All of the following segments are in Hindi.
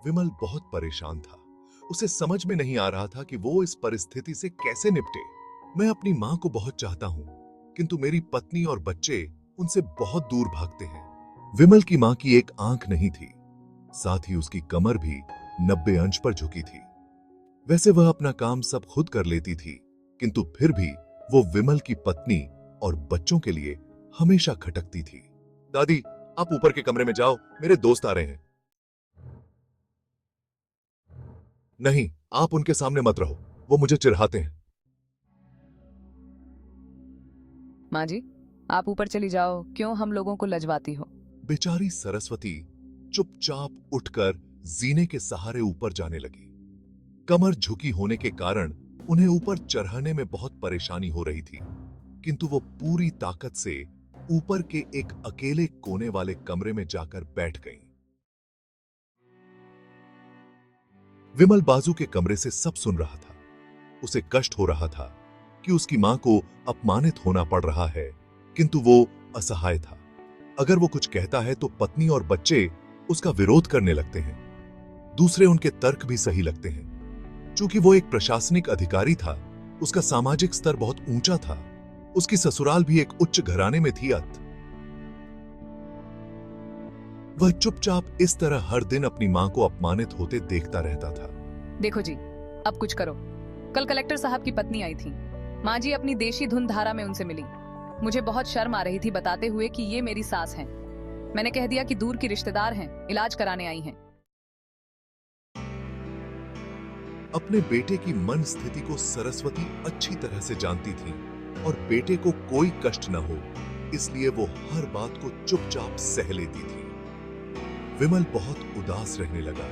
विमल बहुत परेशान था। उसे समझ में नहीं आ रहा था कि वो इस परिस्थिति से कैसे निपटे। मैं अपनी मां को बहुत चाहता हूं, किंतु मेरी पत्नी और बच्चे उनसे बहुत दूर भागते हैं। विमल की मां की एक आंख नहीं थी, साथ ही उसकी कमर भी 90 अंश पर झुकी थी। वैसे वह अपना काम सब खुद कर लेती थी, किंतु फिर भी वो विमल की पत्नी और बच्चों के लिए हमेशा खटकती थी। दादी, आप ऊपर के कमरे में जाओ, मेरे दोस्त आ रहे हैं। नहीं, आप उनके सामने मत रहो, वो मुझे चिढ़ाते हैं। माँ जी, आप ऊपर चली जाओ, क्यों हम लोगों को लजवाती हो। बेचारी सरस्वती चुपचाप उठकर जीने के सहारे ऊपर जाने लगी। कमर झुकी होने के कारण उन्हें ऊपर चढ़ने में बहुत परेशानी हो रही थी, किंतु वो पूरी ताकत से ऊपर के एक अकेले कोने वाले कमरे में जाकर बैठ गईं। विमल बाजू के कमरे से सब सुन रहा था। उसे कष्ट हो रहा था कि उसकी मां को अपमानित होना पड़ रहा है, किंतु वो असहाय था। अगर वो कुछ कहता है तो पत्नी और बच्चे उसका विरोध करने लगते हैं। दूसरे उनके तर्क भी सही लगते हैं। चूंकि वो एक प्रशासनिक अधिकारी था, उसका सामाजिक स्तर बहुत ऊंचा था। उसकी ससुराल भी एक उच्च घराने में थी। वह चुपचाप इस तरह हर दिन अपनी मां को अपमानित होते देखता रहता था। देखो जी, अब कुछ करो। कल कलेक्टर साहब की पत्नी आई थी। माँ जी अपनी देशी धुन धारा में उनसे मिली। मुझे बहुत शर्म आ रही थी बताते हुए कि ये मेरी सास हैं। मैंने कह दिया कि दूर की रिश्तेदार हैं, इलाज कराने आई हैं। अपने बेटे की मन स्थिति को सरस्वती अच्छी तरह से जानती थी और बेटे को कोई कष्ट न हो, इसलिए वो हर बात को चुपचाप सह लेती थी। विमल बहुत उदास रहने लगा।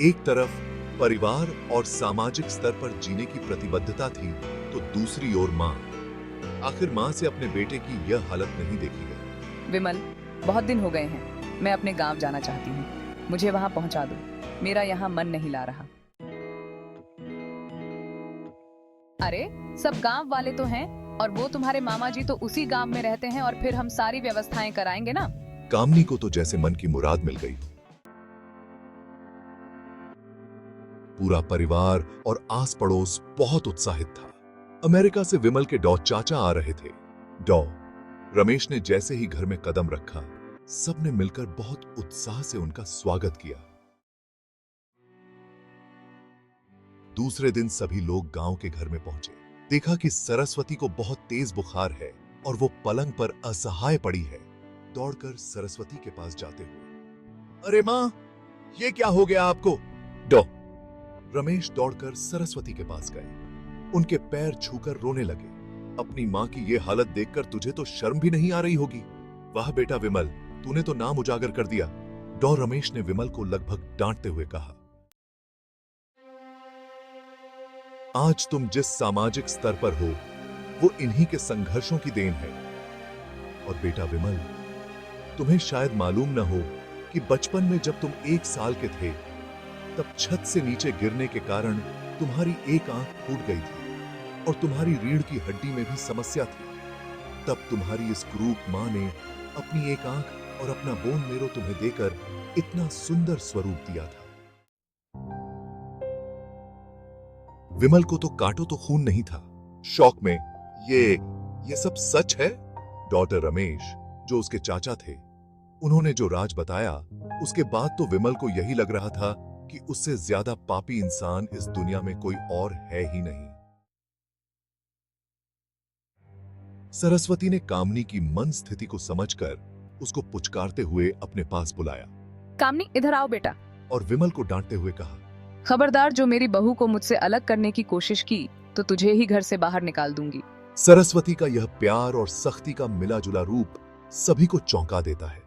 एक तरफ परिवार और सामाजिक स्तर पर जीने की प्रतिबद्धता थी, तो दूसरी ओर मां। आखिर मां से अपने बेटे की यह हालत नहीं देखी गई। विमल, बहुत दिन हो गए हैं। मैं अपने गांव जाना चाहती हूँ। मुझे वहां पहुंचा दो। मेरा यहाँ मन नहीं ला रहा। अरे, सब गांव वाले तो हैं, और वो तुम्हारे मामा जी तो उसी गांव में रहते हैं, और फिर हम सारी व्यवस्थाएं कराएंगे ना। कामनी को तो जैसे मन की मुराद मिल गई। पूरा परिवार और आस पड़ोस बहुत उत्साहित था। अमेरिका से विमल के डॉ चाचा आ रहे थे। डॉ रमेश ने जैसे ही घर में कदम रखा, सबने मिलकर बहुत उत्साह से उनका स्वागत किया। दूसरे दिन सभी लोग गांव के घर में पहुंचे। देखा कि सरस्वती को बहुत तेज बुखार है और वो पलंग पर असहाय पड़ी है। दौड़कर सरस्वती के पास जाते हुए, अरे मां, ये क्या हो गया आपको? डॉ रमेश दौड़कर सरस्वती के पास गए। उनके पैर छूकर रोने लगे। अपनी मां की ये हालत देखकर तुझे तो शर्म भी नहीं आ रही होगी। वाह बेटा विमल, तूने तो नाम उजागर कर दिया। डॉ रमेश ने विमल को लगभग डांटते हुए कहा, आज तुम जिस सामाजिक स्तर पर हो, वो इन्हीं के संघर्षों की देन है। और बेटा विमल, तुम्हें शायद मालूम न हो कि बचपन में जब तुम 1 साल के थे, तब छत से नीचे गिरने के कारण तुम्हारी एक आंख फूट गई थी और तुम्हारी रीढ़ की हड्डी में भी समस्या थी। तब तुम्हारी इस क्रूर मां ने अपनी एक आंख और अपना बोन मेरो तुम्हें देकर इतना सुंदर स्वरूप दिया था। विमल को तो काटो तो खून नहीं था। शौक में, ये सब सच है? डॉक्टर रमेश, जो उसके चाचा थे, उन्होंने जो राज बताया, उसके बाद तो विमल को यही लग रहा था कि उससे ज्यादा पापी इंसान इस दुनिया में कोई और है ही नहीं। सरस्वती ने कामनी की मन स्थिति को समझकर उसको पुचकारते हुए अपने पास बुलाया। कामनी, इधर आओ बेटा। और विमल को डांटते हुए कहा, खबरदार, जो मेरी बहू को मुझसे अलग करने की कोशिश की तो तुझे ही घर से बाहर निकाल दूंगी। सरस्वती का यह प्यार और सख्ती का मिला जुला रूप सभी को चौंका देता है।